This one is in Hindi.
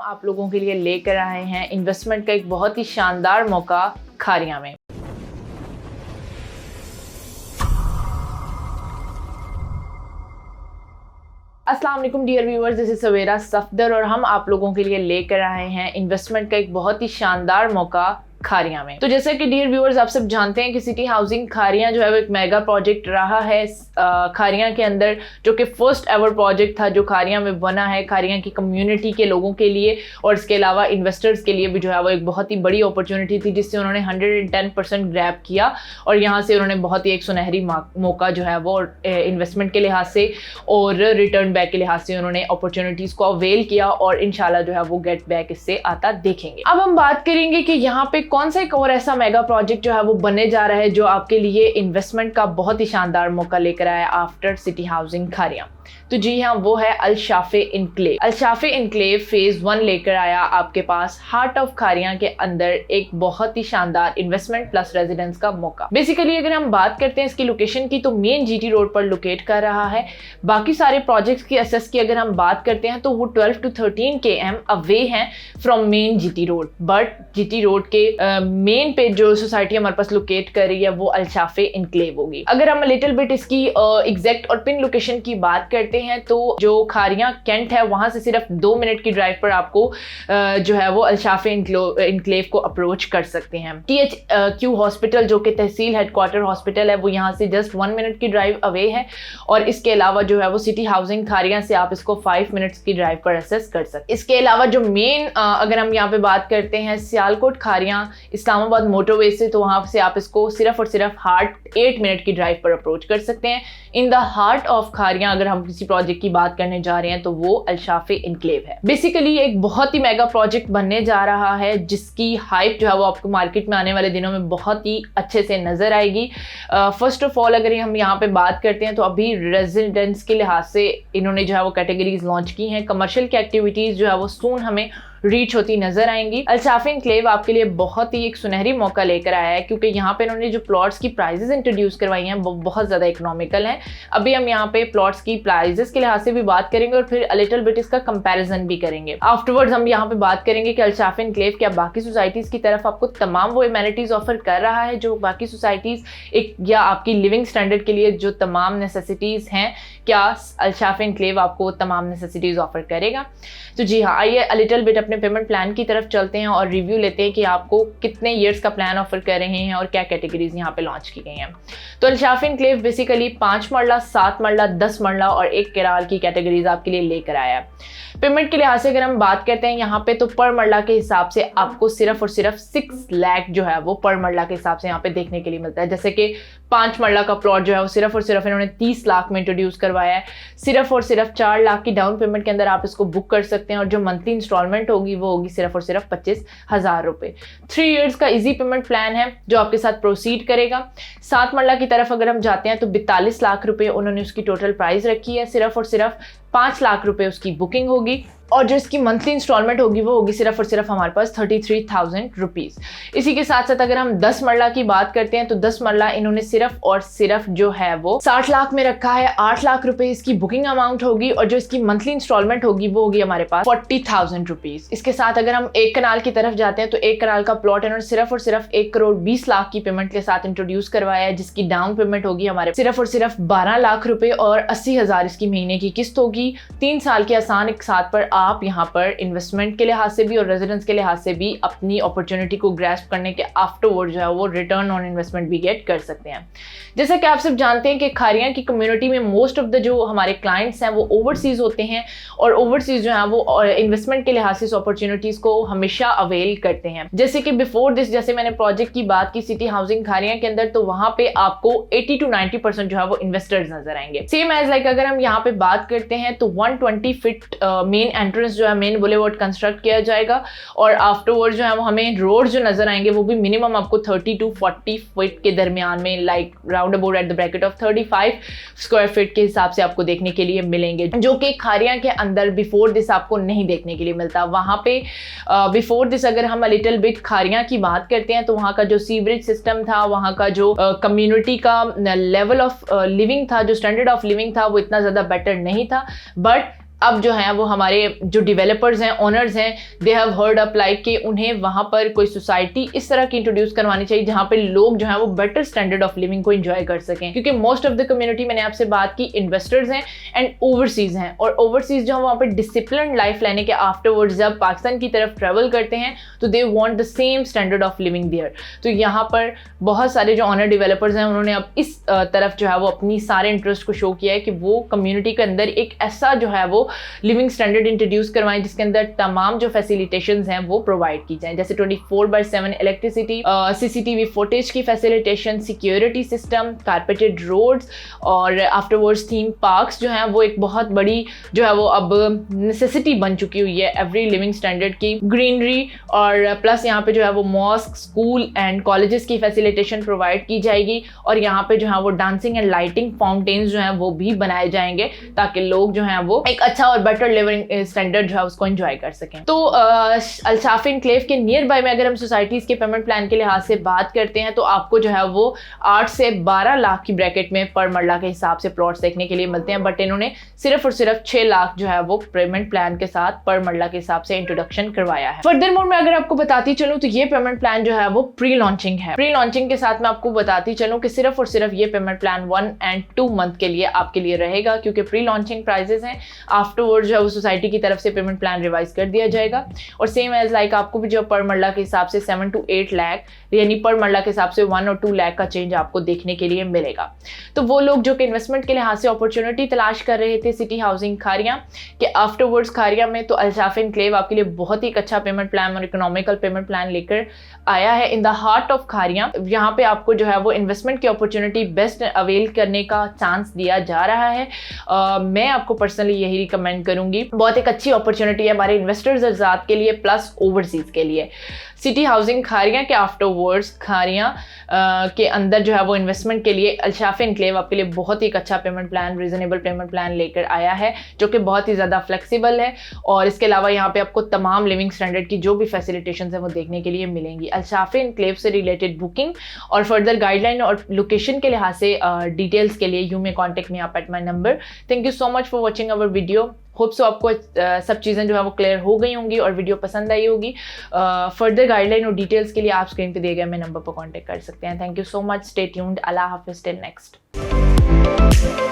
आप लोगों के लिए लेकर आए हैं इन्वेस्टमेंट का एक बहुत ही शानदार मौका खारियां में। अस्सलाम वालेकुम डियर व्यूअर्स, दिस इज सवेरा सफदर और हम आप लोगों के लिए लेकर आए हैं इन्वेस्टमेंट का एक बहुत ही शानदार मौका खारियां में। तो जैसे कि डियर व्यूअर्स आप सब जानते हैं कि सिटी हाउसिंग खारियां जो है वो एक मेगा प्रोजेक्ट रहा है खारियां के अंदर, जो कि फर्स्ट एवर प्रोजेक्ट था जो खारियां में बना है खारियां की कम्युनिटी के लोगों के लिए, और इसके अलावा इन्वेस्टर्स के लिए भी जो है वो एक बहुत ही बड़ी अपॉर्चुनिटी थी जिससे उन्होंने 110% ग्रैब किया और यहाँ से उन्होंने बहुत ही एक सुनहरी मौका जो है वो इन्वेस्टमेंट के लिहाज से और रिटर्न बैक के लिहाज से उन्होंने अपॉर्चुनिटीज को अवेल किया और इंशाल्लाह जो है वो गेट बैक इससे आता देखेंगे। अब हम बात करेंगे कि यहाँ पे कौन सा एक और ऐसा मेगा प्रोजेक्ट जो है वो बनने जा रहा है जो आपके लिए इन्वेस्टमेंट का बहुत ही शानदार मौका लेकर आया आफ्टर सिटी हाउसिंग खारियां। तो जी हाँ, वो है अल-शाफे इनक्लेव। अल-शाफे इनक्लेव फेज 1 लेकर आया आपके पास हार्ट ऑफ खारियां के अंदर एक बहुत ही शानदार इन्वेस्टमेंट प्लस रेजिडेंस का मौका। बेसिकली अगर हम बात करते हैं इसकी लोकेशन की तो मेन जीटी रोड पर लोकेट कर रहा है। बाकी सारे प्रोजेक्ट्स की असेस की अगर हम बात करते हैं तो वो 12 to 13 km अवे हैं from main GT road, but GT road के मेन पे जो सोसाइटी हमारे पास लोकेट कर रही है वो अल-शाफे इनक्लेव होगी। अगर हम लिटिल बिट इसकी एग्जैक्ट और पिन लोकेशन की बात करते हैं तो जो खारियां कैंट है वहां से सिर्फ 2 मिनट की ड्राइव पर आपको जो है वो अल-शाफे इनक्लेव को अप्रोच कर सकते हैं। THQ हॉस्पिटल जो कि तहसील हेडक्वार्टर हॉस्पिटल है वो यहाँ से जस्ट 1 मिनट की ड्राइव अवे है, और इसके अलावा जो है वो सिटी हाउसिंग खारियां से आप इसको 5 मिनट्स की ड्राइव पर एक्सेस कर सकते हैं। इसके अलावा जो मेन अगर हम यहाँ पे बात करते हैं सियालकोट खारियां इस्लामाबाद मोटरवे से, तो वहां से आप इसको सिर्फ और सिर्फ 8 मिनट की ड्राइव पर अप्रोच कर सकते हैं। In the heart of Khariyan अगर हम किसी प्रोजेक्ट की बात करने जा रहे हैं तो वो अल-शाफे इनक्लेव है। बेसिकली एक बहुत ही मेगा प्रोजेक्ट बनने जा रहा है जिसकी हाइप जो है वो आपको मार्केट में आने वाले दिनों में बहुत ही अच्छे से नजर आएगी। फर्स्ट ऑफ ऑल अगर हम यहाँ पे बात करते हैं तो अभी रेजिडेंस के लिहाज से इन्होंने जो है वो कैटेगरीज लॉन्च की हैं। कमर्शियल की एक्टिविटीज जो है वो सून हमें रीच होती नजर आएंगी। अल-शाफे इनक्लेव आपके लिए बहुत ही एक सुनहरी मौका लेकर आया है क्योंकि यहाँ पे इन्होंने जो प्लॉट्स की प्राइजेस इंट्रोड्यूस करवाई हैं वो बहुत ज़्यादा इकोनॉमिकल हैं। अभी हम यहाँ पे प्लॉट्स की प्राइजेस के लिहाज से भी बात करेंगे और फिर लिटिल बिट इसका कंपैरिजन भी करेंगे। आफ्टरवर्ड्स हम यहाँ पे बात करेंगे कि अल-शाफे इनक्लेव क्या बाकी सोसाइटीज़ की तरफ आपको तमाम वो एमेनिटीज ऑफर कर रहा है जो बाकी सोसाइटीज़ एक या आपकी लिविंग स्टैंडर्ड के लिए जो तमाम नेसेसिटीज़ हैं, क्या अल-शाफे इनक्लेव आपको तमाम नेसेसिटीज़ ऑफर करेगा। तो जी हाँ, आइए लिटिल बिट अपने पेमेंट प्लान की तरफ चलते हैं और रिव्यू लेते हैं कि आपको कितने ईयर्स का प्लान ऑफर कर रहे हैं और क्या कैटेगरीज यहाँ पे लॉन्च की गई हैं। तो अल-शाफे इनक्लेव बेसिकली 5 मरला, 7 मरला, 10 मरला और 1 किराल की कैटेगरीज आपके लिए लेकर आया है। पेमेंट के लिहाज से अगर हम बात करते हैं यहाँ पे तो पर मरला के हिसाब से आपको सिर्फ और सिर्फ 6 लाख जो है वो पर मरला के हिसाब से यहाँ पे देखने के लिए मिलता है। जैसे कि 5 मरला का प्लॉट जो है वो सिर्फ और सिर्फ इन्होंने 30 लाख में इंट्रोड्यूस करवाया है। सिर्फ और सिर्फ 4 लाख की डाउन पेमेंट के अंदर आप इसको बुक कर सकते हैं और जो मंथली इंस्टॉलमेंट होगी वो होगी सिर्फ और सिर्फ 25,000 रुपए। 3 इयर्स का इजी पेमेंट प्लान है जो आपके साथ प्रोसीड करेगा। 7 मरला की तरफ अगर हम जाते हैं तो 42 लाख रुपए उन्होंने उसकी टोटल प्राइस रखी है। सिर्फ और सिर्फ 5 लाख रुपए उसकी बुकिंग होगी और जो इसकी मंथली इंस्टॉलमेंट होगी वो होगी सिर्फ और सिर्फ हमारे पास 33,000 रुपीज़। इसी के साथ साथ अगर हम 10 मरला की बात करते हैं तो 10 मरला इन्होंने सिर्फ और सिर्फ जो है वो 60 लाख में रखा है। 8 लाख रुपए इसकी बुकिंग अमाउंट होगी और जो इसकी मंथली इंस्टॉलमेंट होगी वो होगी हमारे पास 40,000 रुपीज़। इसके साथ अगर हम 1 कनाल की तरफ जाते हैं तो 1 कनाल का प्लॉट इन्होंने सिर्फ और सिर्फ 1 करोड़ 20 लाख की पेमेंट के साथ इंट्रोड्यूस करवाया है जिसकी डाउन पेमेंट होगी हमारे सिर्फ और सिर्फ 12 लाख रुपए और 80,000 इसकी महीने की किस्त होगी। 3 साल के आसान एक साथ पर आप यहाँ पर इन्वेस्टमेंट के लिहाज से भी और रेजिडेंस के लिहाज से भी अपनी अपॉर्चुनिटी को ग्रैस्प करने के आफ्टरवर्ड जो है वो रिटर्न ऑन इन्वेस्टमेंट भी गेट कर सकते हैं। जैसा कि आप सब जानते हैं कि खारियां की कम्युनिटी में मोस्ट ऑफ द जो हमारे क्लाइंट्स हैं वो ओवरसीज होते हैं और ओवरसीज जो है वो इन्वेस्टमेंट के लिहाज से अपॉर्चुनिटीज को हमेशा अवेल करते हैं। जैसे कि बिफोर दिस जैसे मैंने प्रोजेक्ट की बात की सिटी हाउसिंग खारियां के अंदर, तो वहां पे आपको 80 to 90% जो है वो इन्वेस्टर्स नजर आएंगे। सेम एज लाइक अगर हम यहाँ पे बात करते हैं तो 120 फीट मेन एंट्रेंस जो है मेन बुलेवर्ड कंस्ट्रक्ट किया जाएगा और आफ्टरवर्ड जो है वो हमें रोड जो नजर आएंगे वो भी मिनिमम आपको 30 to 40 फीट के दरमियान में, like round about at the bracket of 35 square feet के हिसाब से आपको देखने के लिए मिलेंगे, जो कि खारियां के अंदर बिफोर दिस आपको नहीं देखने के लिए मिलता। वहां पे बिफोर दिस अगर हम लिटिल बिट खारियां की बात करते हैं तो वहां का जो सीवरेज सिस्टम था, वहां का जो कम्युनिटी का लेवल ऑफ लिविंग था, जो स्टैंडर्ड ऑफ लिविंग था वो इतना ज्यादा बेटर नहीं था। बट अब जो है वो हमारे जो डेवलपर्स हैं, ओनर्स हैं, they have heard up like कि उन्हें वहाँ पर कोई सोसाइटी इस तरह की इंट्रोड्यूस करवानी चाहिए जहाँ पे लोग जो है वो बेटर स्टैंडर्ड ऑफ लिविंग को एंजॉय कर सकें, क्योंकि मोस्ट ऑफ द कम्युनिटी, मैंने आपसे बात की, इन्वेस्टर्स हैं एंड ओवरसीज हैं, और ओवरसीज जो है वहाँ पर डिसिप्लिन लाइफ लेने के आफ्टरवर्ड्स जब पाकिस्तान की तरफ ट्रेवल करते हैं तो they want the same standard of living there. तो यहाँ पर बहुत सारे जो ऑनर डेवलपर्स हैं उन्होंने अब इस तरफ जो है वो अपनी सारे इंटरेस्ट को शो किया है कि वो कम्युनिटी के अंदर एक ऐसा जो है वो लिविंग स्टैंडर्ड इंट्रोड्यूस करवाएं जिसके अंदर तमाम जो फैसिलिटेशंस हैं वो प्रोवाइड की जाएं, जैसे 24/7 इलेक्ट्रिसिटी, CCTV फुटेज की facilitation, security system, carpeted roads, और आफ्टरवर्ड्स थीम पार्क्स जो हैं वो एक बहुत बड़ी जो है वो अब नेसेसिटी बन चुकी हुई है एवरी लिविंग स्टैंडर्ड की। ग्रीनरी और प्लस यहाँ पे जो है वो मॉस्क, स्कूल एंड कॉलेजेस की फैसिलिटेशन प्रोवाइड की जाएगी, और यहाँ पे जो है वो डांसिंग एंड लाइटिंग फाउंटेन्स जो हैं वो भी बनाए जाएंगे ताकि लोग जो हैं वो एक अच्छा और बेटर लिविंग स्टैंडर्ड जो है उसको एंजॉय कर सकें। तो अल्शाफी एनक्लेव के नियर बाय में अगर हम सोसाइटीज के पेमेंट प्लान के लिहाज से बात करते हैं तो आपको जो है वो 8 से 12 लाख की ब्रैकेट में पर मरला के हिसाब से प्लॉट्स देखने के लिए मिलते हैं, बट इन्होंने सिर्फ और सिर्फ 6 लाख जो है वो पेमेंट प्लान के साथ पर मरला के हिसाब से इंट्रोडक्शन करवाया है। फर्दर मोर मैं अगर आपको बताती चलूं तो ये पेमेंट प्लान जो है वो प्री लॉन्चिंग है। प्री लॉन्चिंग के साथ मैं आपको बताती चलूं कि सिर्फ और सिर्फ ये पेमेंट प्लान 1 and 2 मंथ के लिए आपके लिए रहेगा, क्योंकि प्री लॉन्चिंग प्राइजेस हैं। आफ्टरवर्ड जो है वो सोसाइटी की तरफ से पेमेंट प्लान रिवाइज कर दिया जाएगा, और सेम एज लाइक आपको भी जो पर मरला के हिसाब से 7 to 8 लाख यानी पर मरला के हिसाब से 1 or 2 लाख का चेंज आपको देखने के लिए मिलेगा। तो वो लोग जो कि इन्वेस्टमेंट के लिहाज से अपॉर्चुनिटी तलाश कर रहे थे सिटी हाउसिंग खारियां के आफ्टरवर्ड्स खारियां में, तो अल्शाफी एनक्लेव आपके लिए बहुत ही अच्छा पेमेंट प्लान और इकोनॉमिकल पेमेंट प्लान लेकर आया है in the heart of Khariyan. यहाँ पे आपको जो है वो इन्वेस्टमेंट की अपॉर्चुनिटी बेस्ट अवेल करने का चांस दिया जा रहा है। मैं आपको पर्सनली यही रिकमेंड करूंगी, बहुत एक अच्छी अपॉर्चुनिटी है हमारे इन्वेस्टर्स आजाद के लिए प्लस ओवरसीज के लिए। सिटी हाउसिंग खारियां के आफ्टरवर्ड्स खारियां के अंदर जो है वो इन्वेस्टमेंट के लिए अल्शाफी एनक्लेव आपके लिए बहुत ही अच्छा payment plan, reasonable payment plan लेकर आया है जो कि बहुत ही ज़्यादा फ्लेक्सिबल है, और इसके अलावा यहाँ पे आपको तमाम लिविंग स्टैंडर्ड की जो भी फैसिलिटेशन है वो देखने के लिए मिलेंगी। अल्शाफी एनक्लेव से रिलेटेड बुकिंग और फर्दर गाइडलाइन और लोकेशन के लिहाज से डिटेल्स के लिए you may contact me up at my number. Thank you so much for watching our video. Hope so आपको सब चीज़ें जो है वो क्लियर हो गई होंगी और वीडियो पसंद आई होगी। फर्दर गाइडलाइन और डिटेल्स के लिए आप स्क्रीन पे दिए गए मेरे नंबर पर कांटेक्ट कर सकते हैं। Thank you so much, stay tuned, अल्लाह हाफिज़, टिल नेक्स्ट।